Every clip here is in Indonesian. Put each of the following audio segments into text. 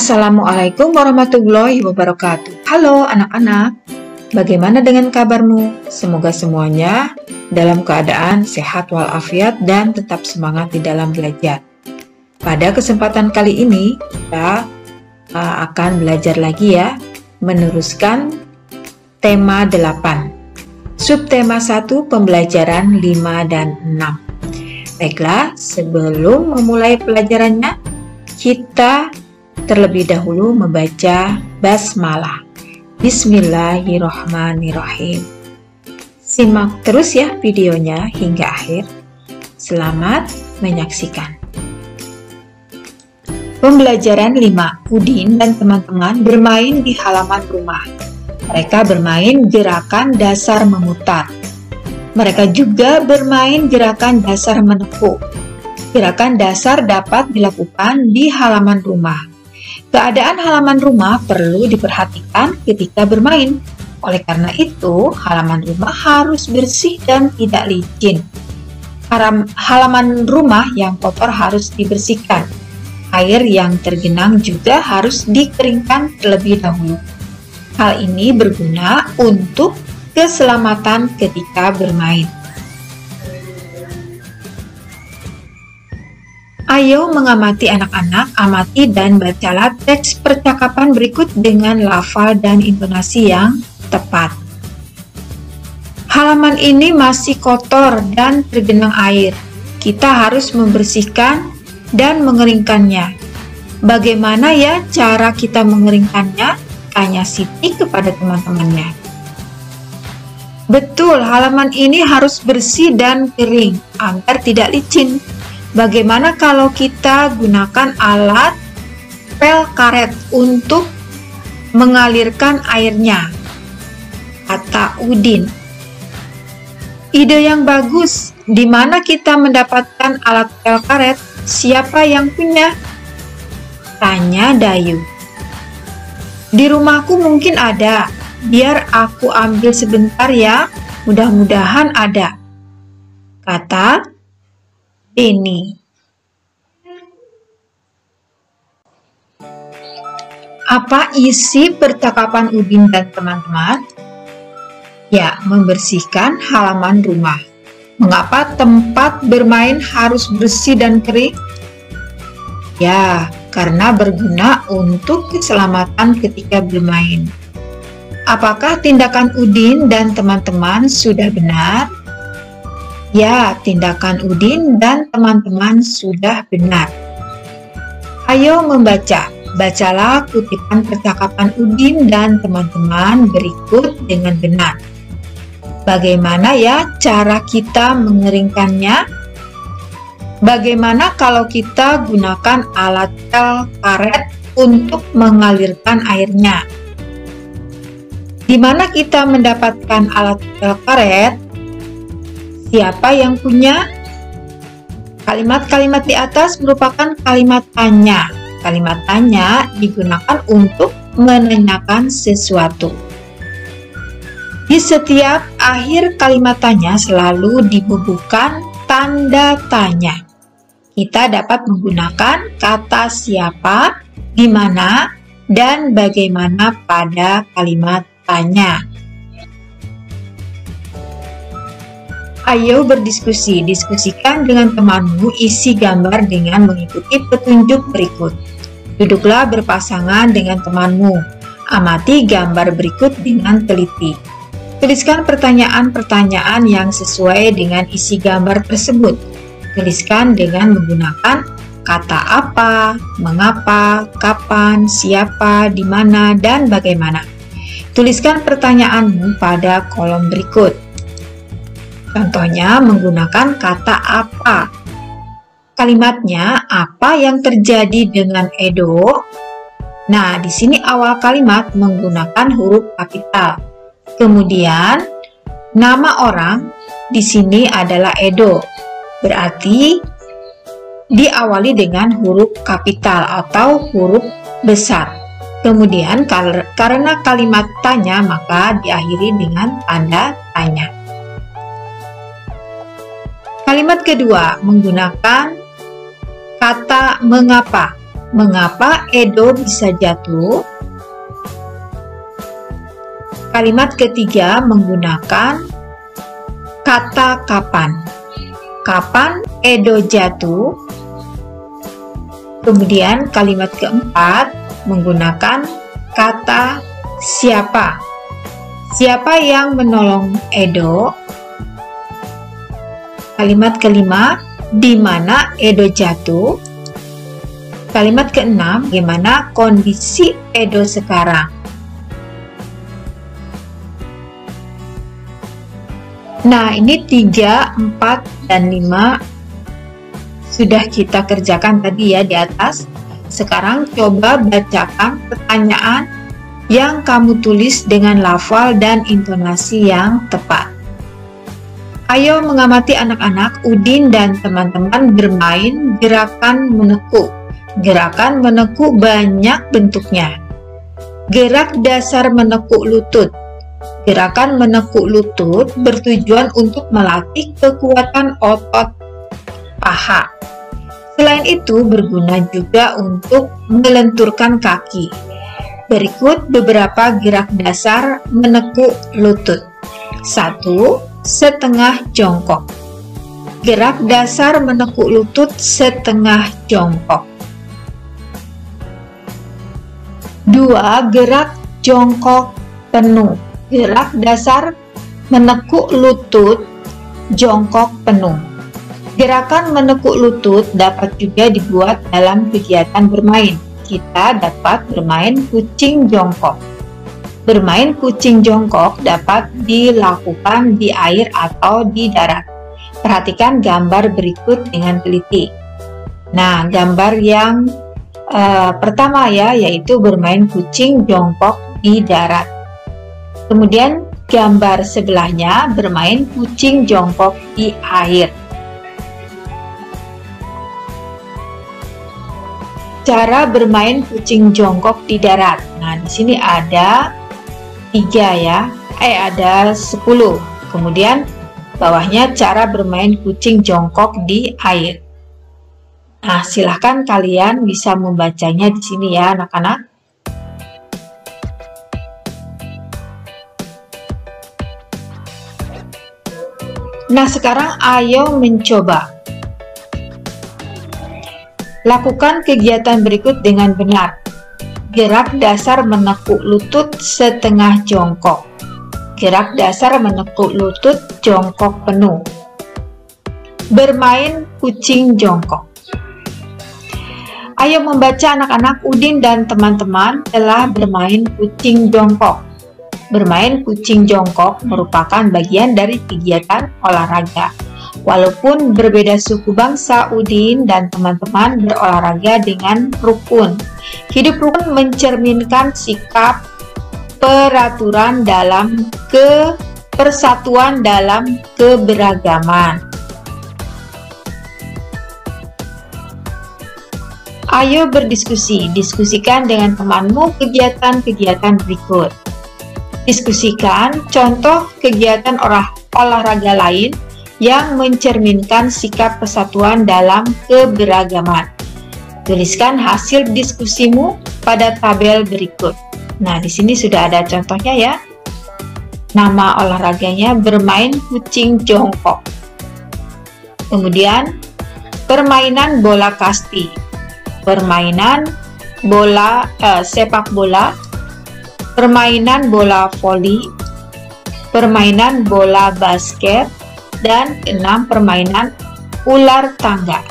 Assalamualaikum warahmatullahi wabarakatuh. Halo anak-anak, bagaimana dengan kabarmu? Semoga semuanya dalam keadaan sehat walafiat dan tetap semangat di dalam belajar. Pada kesempatan kali ini, kita akan belajar lagi ya, meneruskan tema 8. Subtema 1, pembelajaran 5 dan 6. Baiklah, sebelum memulai pelajarannya, kita terlebih dahulu membaca basmalah. Bismillahirrahmanirrahim. Simak terus ya videonya hingga akhir. Selamat menyaksikan. Pembelajaran 5. Udin dan teman-teman bermain di halaman rumah. Mereka bermain gerakan dasar memutar. Mereka juga bermain gerakan dasar menepuk. Gerakan dasar dapat dilakukan di halaman rumah. Keadaan halaman rumah perlu diperhatikan ketika bermain. Oleh karena itu, halaman rumah harus bersih dan tidak licin. Halaman rumah yang kotor harus dibersihkan. Air yang tergenang juga harus dikeringkan terlebih dahulu. Hal ini berguna untuk keselamatan ketika bermain. Ayo mengamati anak-anak, amati dan bacalah teks percakapan berikut dengan lafal dan intonasi yang tepat. Halaman ini masih kotor dan tergenang air. Kita harus membersihkan dan mengeringkannya. Bagaimana ya cara kita mengeringkannya? Tanya Siti kepada teman-temannya. Betul, halaman ini harus bersih dan kering agar tidak licin. Bagaimana kalau kita gunakan alat pel karet untuk mengalirkan airnya? Kata Udin. Ide yang bagus. Di mana kita mendapatkan alat pel karet? Siapa yang punya? Tanya Dayu. Di rumahku mungkin ada. Biar aku ambil sebentar ya. Mudah-mudahan ada. Kata Beni. Apa isi percakapan Udin dan teman-teman? Ya, membersihkan halaman rumah. Mengapa tempat bermain harus bersih dan kering? Ya, karena berguna untuk keselamatan ketika bermain. Apakah tindakan Udin dan teman-teman sudah benar? Ya, tindakan Udin dan teman-teman sudah benar. Ayo membaca. Bacalah kutipan percakapan Udin dan teman-teman berikut dengan benar. Bagaimana ya cara kita mengeringkannya? Bagaimana kalau kita gunakan alat pel karet untuk mengalirkan airnya? Di mana kita mendapatkan alat pel karet? Siapa yang punya? Kalimat-kalimat di atas merupakan kalimat tanya. Kalimat tanya digunakan untuk menanyakan sesuatu. Di setiap akhir kalimat tanya selalu dibubuhkan tanda tanya. Kita dapat menggunakan kata siapa, di mana, dan bagaimana pada kalimat tanya. Ayo berdiskusi. Diskusikan dengan temanmu isi gambar dengan mengikuti petunjuk berikut. Duduklah berpasangan dengan temanmu. Amati gambar berikut dengan teliti. Tuliskan pertanyaan-pertanyaan yang sesuai dengan isi gambar tersebut. Tuliskan dengan menggunakan kata apa, mengapa, kapan, siapa, di mana, dan bagaimana. Tuliskan pertanyaanmu pada kolom berikut. Contohnya menggunakan kata apa. Kalimatnya, apa yang terjadi dengan Edo? Nah, di sini awal kalimat menggunakan huruf kapital. Kemudian, nama orang di sini adalah Edo. Berarti diawali dengan huruf kapital atau huruf besar. Kemudian, karena kalimat tanya, maka diakhiri dengan tanda tanya. Kalimat kedua menggunakan kata mengapa. Mengapa Edo bisa jatuh? Kalimat ketiga menggunakan kata kapan. Kapan Edo jatuh? Kemudian kalimat keempat menggunakan kata siapa. Siapa yang menolong Edo? Kalimat kelima, di mana Edo jatuh? Kalimat keenam, bagaimana kondisi Edo sekarang? Nah, ini 3, 4, dan 5 sudah kita kerjakan tadi ya di atas. Sekarang coba bacakan pertanyaan yang kamu tulis dengan lafal dan intonasi yang tepat. Ayo mengamati anak-anak, Udin dan teman-teman bermain gerakan menekuk. Gerakan menekuk banyak bentuknya. Gerak dasar menekuk lutut. Gerakan menekuk lutut bertujuan untuk melatih kekuatan otot paha. Selain itu, berguna juga untuk melenturkan kaki. Berikut beberapa gerak dasar menekuk lutut. 1. Setengah jongkok. Gerak dasar menekuk lutut setengah jongkok. 2. Gerak jongkok penuh. Gerak dasar menekuk lutut jongkok penuh. Gerakan menekuk lutut dapat juga dibuat dalam kegiatan bermain. Kita dapat bermain kucing jongkok. Bermain kucing jongkok dapat dilakukan di air atau di darat. Perhatikan gambar berikut dengan teliti. Nah, gambar yang pertama ya, yaitu bermain kucing jongkok di darat. Kemudian gambar sebelahnya bermain kucing jongkok di air. Cara bermain kucing jongkok di darat. Nah, di sini ada 3 ya. Ada 10. Kemudian bawahnya cara bermain kucing jongkok di air. Nah, silahkan kalian bisa membacanya di sini ya, anak-anak. Nah, sekarang ayo mencoba. Lakukan kegiatan berikut dengan benar. Gerak dasar menekuk lutut setengah jongkok. Gerak dasar menekuk lutut jongkok penuh. Bermain kucing jongkok. Ayo membaca anak-anak, Udin dan teman-teman telah bermain kucing jongkok. Bermain kucing jongkok merupakan bagian dari kegiatan olahraga. Walaupun berbeda suku bangsa, Udin dan teman-teman berolahraga dengan rukun. Hidup rukun mencerminkan sikap peraturan dalam persatuan dalam keberagaman. Ayo berdiskusi, diskusikan dengan temanmu kegiatan-kegiatan berikut. Diskusikan contoh kegiatan olahraga lain yang mencerminkan sikap persatuan dalam keberagaman. Tuliskan hasil diskusimu pada tabel berikut. Nah, di sini sudah ada contohnya ya. Nama olahraganya bermain kucing jongkok. Kemudian, permainan bola kasti, permainan bola sepak bola, permainan bola voli, permainan bola basket, dan 6 permainan ular tangga.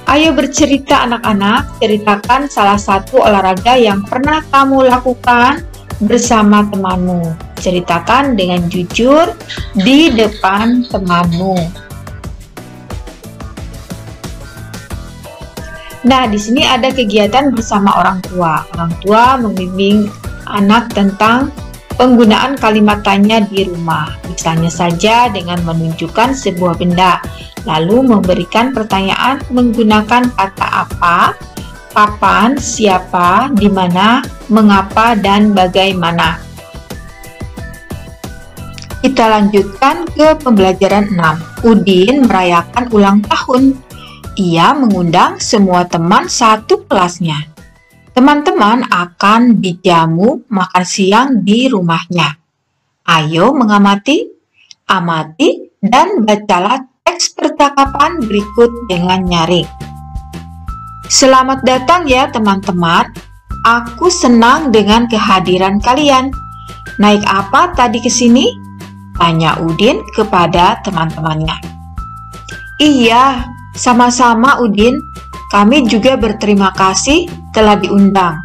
Ayo bercerita anak-anak, ceritakan salah satu olahraga yang pernah kamu lakukan bersama temanmu. Ceritakan dengan jujur di depan temanmu. Nah, di sini ada kegiatan bersama orang tua. Orang tua membimbing anak tentang penggunaan kalimat tanya di rumah. Misalnya saja dengan menunjukkan sebuah benda, lalu memberikan pertanyaan menggunakan kata apa, kapan, siapa, di mana, mengapa, dan bagaimana. Kita lanjutkan ke pembelajaran 6. Udin merayakan ulang tahun. ia mengundang semua teman satu kelasnya. Teman-teman akan dijamu makan siang di rumahnya. Ayo mengamati, amati, dan bacalah teks percakapan berikut dengan nyaring. Selamat datang ya teman-teman. Aku senang dengan kehadiran kalian. Naik apa tadi ke sini? Tanya Udin kepada teman-temannya. Iya, sama-sama Udin. Kami juga berterima kasih telah diundang.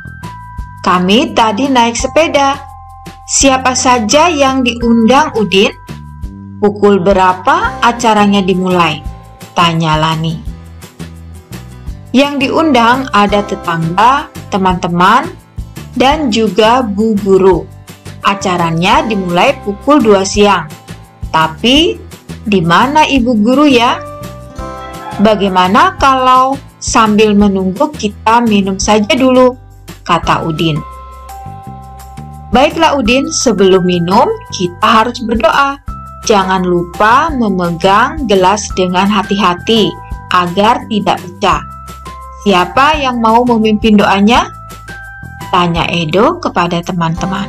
Kami tadi naik sepeda. Siapa saja yang diundang Udin? Pukul berapa acaranya dimulai? Tanya Lani. Yang diundang ada tetangga, teman-teman, dan juga Bu Guru. Acaranya dimulai pukul 2 siang. Tapi, di mana Ibu Guru ya? Bagaimana kalau sambil menunggu kita minum saja dulu? Kata Udin. Baiklah Udin, sebelum minum kita harus berdoa. Jangan lupa memegang gelas dengan hati-hati agar tidak pecah. Siapa yang mau memimpin doanya? Tanya Edo kepada teman-teman.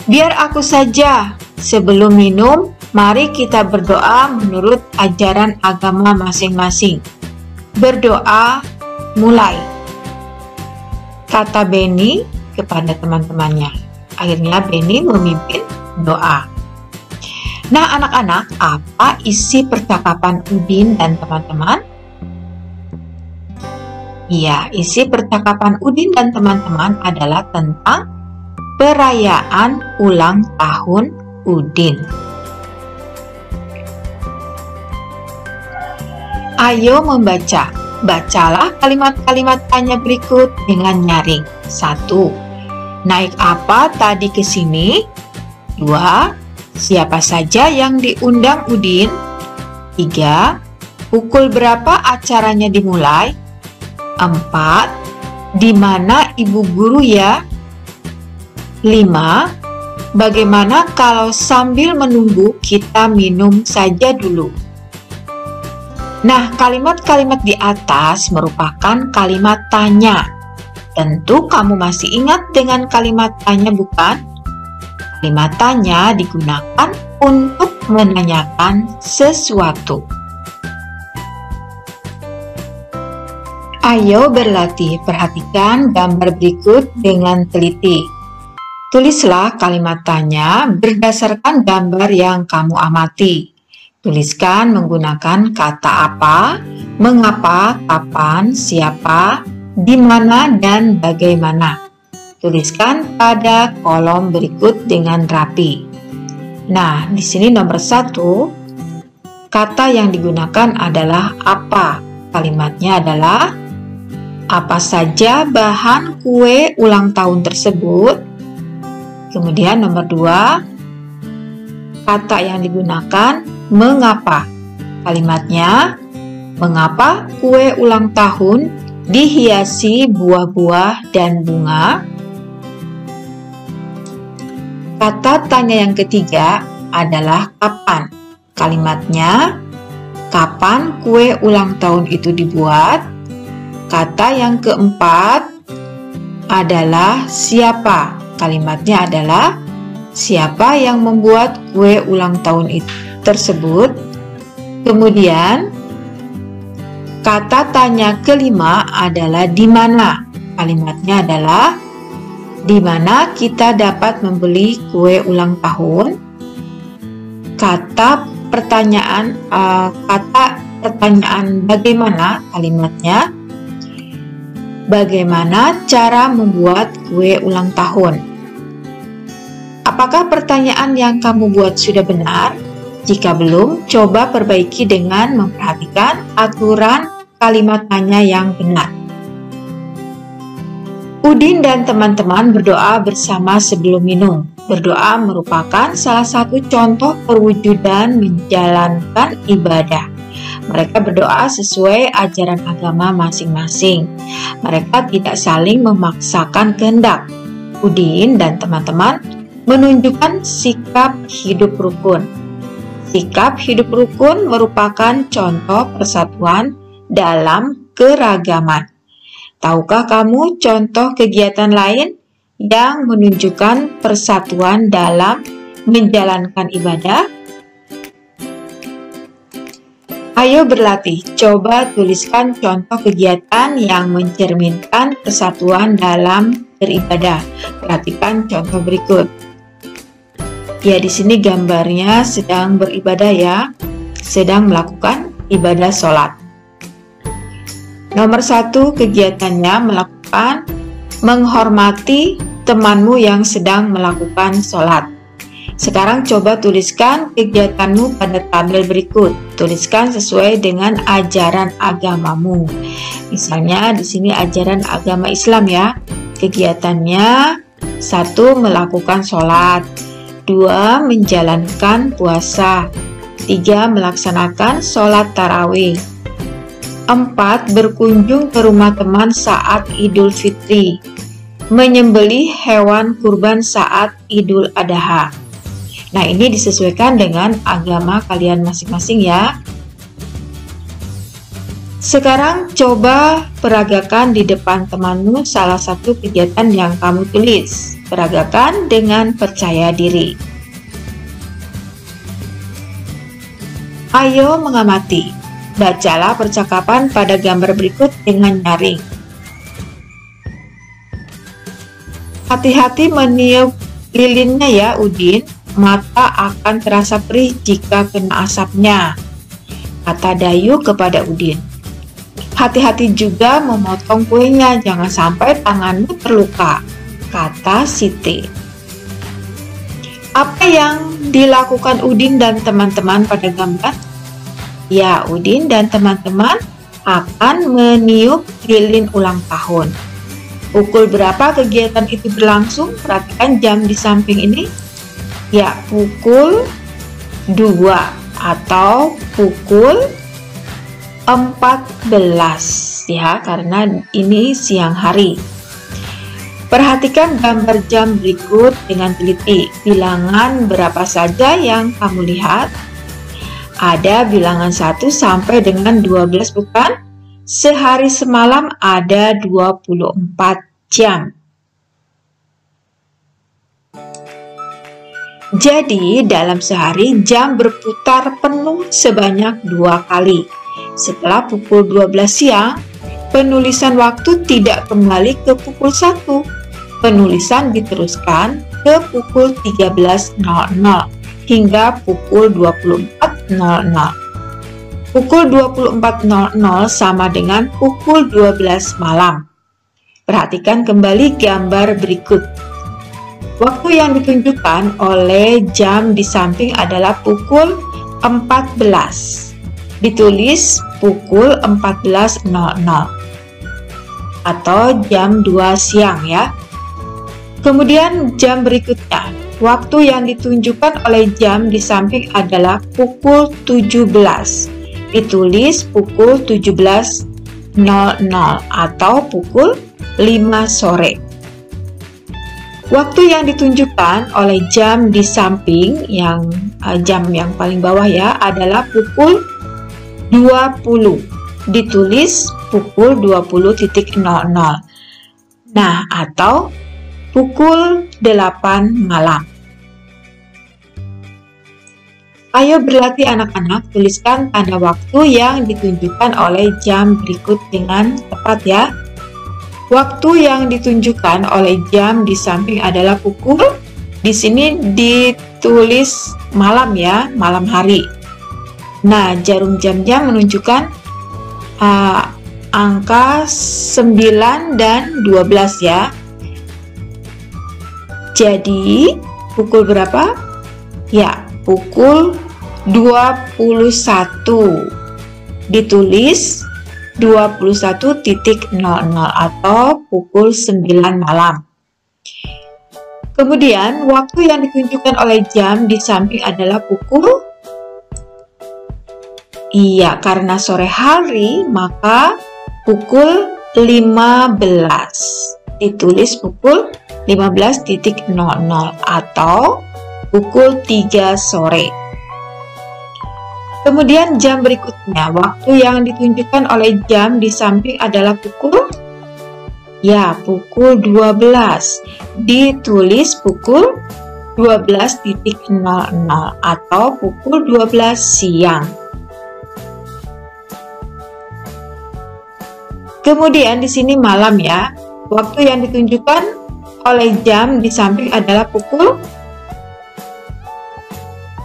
Biar aku saja. Sebelum minum, mari kita berdoa menurut ajaran agama masing-masing. Berdoa, mulai. Kata Benny kepada teman-temannya. Akhirnya Benny memimpin doa. Nah anak-anak, apa isi percakapan Udin dan teman-teman? Ya, isi percakapan Udin dan teman-teman adalah tentang perayaan ulang tahun Udin. Ayo membaca. Bacalah kalimat-kalimat tanya berikut dengan nyaring. 1. Naik apa tadi ke sini? 2. Siapa saja yang diundang Udin? 3. Pukul berapa acaranya dimulai? 4. Di mana Ibu Guru ya? 5. Bagaimana kalau sambil menunggu kita minum saja dulu? Nah, kalimat-kalimat di atas merupakan kalimat tanya. Tentu kamu masih ingat dengan kalimat tanya, bukan? Kalimat tanya digunakan untuk menanyakan sesuatu. Ayo berlatih, perhatikan gambar berikut dengan teliti. Tulislah kalimat tanya berdasarkan gambar yang kamu amati. Tuliskan menggunakan kata apa, mengapa, kapan, siapa, di mana, dan bagaimana. Tuliskan pada kolom berikut dengan rapi. Nah, di sini nomor 1, kata yang digunakan adalah apa. Kalimatnya adalah apa saja bahan kue ulang tahun tersebut. Kemudian nomor 2, kata yang digunakan mengapa. Kalimatnya, mengapa kue ulang tahun dihiasi buah-buah dan bunga? Kata tanya yang ketiga adalah kapan. Kalimatnya, kapan kue ulang tahun itu dibuat? Kata yang keempat adalah siapa. Kalimatnya adalah siapa yang membuat kue ulang tahun itu tersebut. Kemudian kata tanya kelima adalah di mana. Kalimatnya adalah di mana kita dapat membeli kue ulang tahun. Kata pertanyaan bagaimana. Kalimatnya bagaimana cara membuat kue ulang tahun. Apakah pertanyaan yang kamu buat sudah benar? Jika belum, coba perbaiki dengan memperhatikan aturan kalimat tanya yang benar. Udin dan teman-teman berdoa bersama sebelum minum. Berdoa merupakan salah satu contoh perwujudan menjalankan ibadah. Mereka berdoa sesuai ajaran agama masing-masing. Mereka tidak saling memaksakan kehendak. Udin dan teman-teman menunjukkan sikap hidup rukun. Sikap hidup rukun merupakan contoh persatuan dalam keragaman. Tahukah kamu contoh kegiatan lain yang menunjukkan persatuan dalam menjalankan ibadah? Ayo berlatih, coba tuliskan contoh kegiatan yang mencerminkan persatuan dalam beribadah. Perhatikan contoh berikut. Ya, di sini gambarnya sedang beribadah ya, sedang melakukan ibadah sholat. Nomor 1 kegiatannya melakukan menghormati temanmu yang sedang melakukan sholat. Sekarang coba tuliskan kegiatanmu pada tabel berikut. Tuliskan sesuai dengan ajaran agamamu. Misalnya di sini ajaran agama Islam ya. Kegiatannya 1. Melakukan sholat, 2. Menjalankan puasa, 3. Melaksanakan sholat tarawih, 4. Berkunjung ke rumah teman saat Idul Fitri, menyembelih hewan kurban saat Idul Adha. Nah, ini disesuaikan dengan agama kalian masing-masing ya. Sekarang coba peragakan di depan temanmu salah satu kegiatan yang kamu tulis. Peragakan dengan percaya diri. Ayo mengamati. Bacalah percakapan pada gambar berikut dengan nyaring. Hati-hati meniup lilinnya ya, Udin. Mata akan terasa perih jika kena asapnya, kata Dayu kepada Udin. Hati-hati juga memotong kuenya, jangan sampai tanganmu terluka, kata Siti. Apa yang dilakukan Udin dan teman-teman pada gambar? Ya, Udin dan teman-teman akan meniup lilin ulang tahun. Pukul berapa kegiatan itu berlangsung? Perhatikan jam di samping ini. Ya, pukul 2 atau pukul 14 ya, karena ini siang hari. Perhatikan gambar jam berikut dengan teliti. Bilangan berapa saja yang kamu lihat? Ada bilangan 1 sampai dengan 12 bukan? Sehari semalam ada 24 jam. Jadi, dalam sehari jam berputar penuh sebanyak 2 kali. Setelah pukul 12 siang, penulisan waktu tidak kembali ke pukul 1. Penulisan diteruskan ke pukul 13.00 hingga pukul 24.00. Pukul 24.00 sama dengan pukul 12 malam. Perhatikan kembali gambar berikut. Waktu yang ditunjukkan oleh jam di samping adalah pukul 14. Ditulis pukul 14.00 atau jam 2 siang ya. Kemudian jam berikutnya, waktu yang ditunjukkan oleh jam di samping adalah pukul 17. Ditulis pukul 17.00 atau pukul 5 sore. Waktu yang ditunjukkan oleh jam di samping jam yang paling bawah ya adalah pukul 20. Ditulis pukul 20.00. Nah, atau pukul 8 malam. Ayo berlatih anak-anak, tuliskan tanda waktu yang ditunjukkan oleh jam berikut dengan tepat ya. Waktu yang ditunjukkan oleh jam di samping adalah pukul, di sini ditulis malam ya, malam hari. Nah, jarum jamnya menunjukkan angka 9 dan 12 ya. Jadi, pukul berapa? Ya, pukul 21. Ditulis 21.00 atau pukul 9 malam. Kemudian, waktu yang ditunjukkan oleh jam di samping adalah pukul, karena sore hari, maka pukul 15. Ditulis pukul 15.00 atau pukul 3 sore. Kemudian jam berikutnya, waktu yang ditunjukkan oleh jam di samping adalah pukul 12. Ditulis pukul 12.00 atau pukul 12 siang. Kemudian di sini malam ya. Waktu yang ditunjukkan oleh jam di samping adalah pukul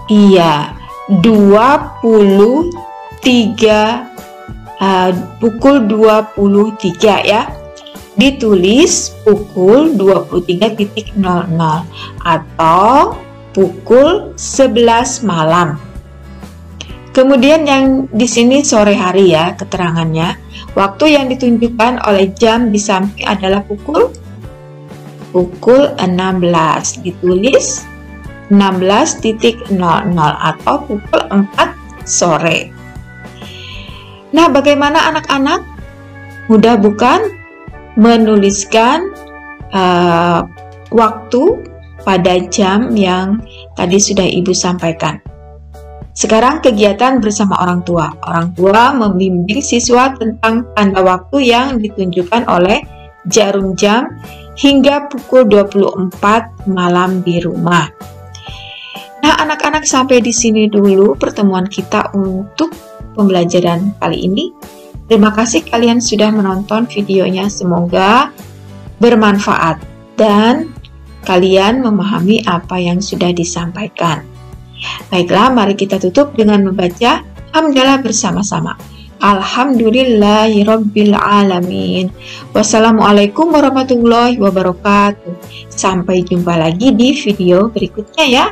23 ya. Ditulis pukul 23.00 atau pukul 11 malam. Kemudian yang di sini sore hari ya keterangannya. Waktu yang ditunjukkan oleh jam di samping adalah pukul 16. Ditulis 16.00 atau pukul 4 sore. Nah, bagaimana anak-anak? Mudah bukan? Menuliskan waktu pada jam yang tadi sudah Ibu sampaikan. Sekarang kegiatan bersama orang tua. Orang tua membimbing siswa tentang tanda waktu yang ditunjukkan oleh jarum jam hingga pukul 24 malam di rumah. Nah, anak-anak sampai di sini dulu pertemuan kita untuk pembelajaran kali ini. Terima kasih kalian sudah menonton videonya, semoga bermanfaat dan kalian memahami apa yang sudah disampaikan. Baiklah, mari kita tutup dengan membaca hamdalah bersama-sama. Alhamdulillahirabbil alamin. Wassalamualaikum warahmatullahi wabarakatuh. Sampai jumpa lagi di video berikutnya ya.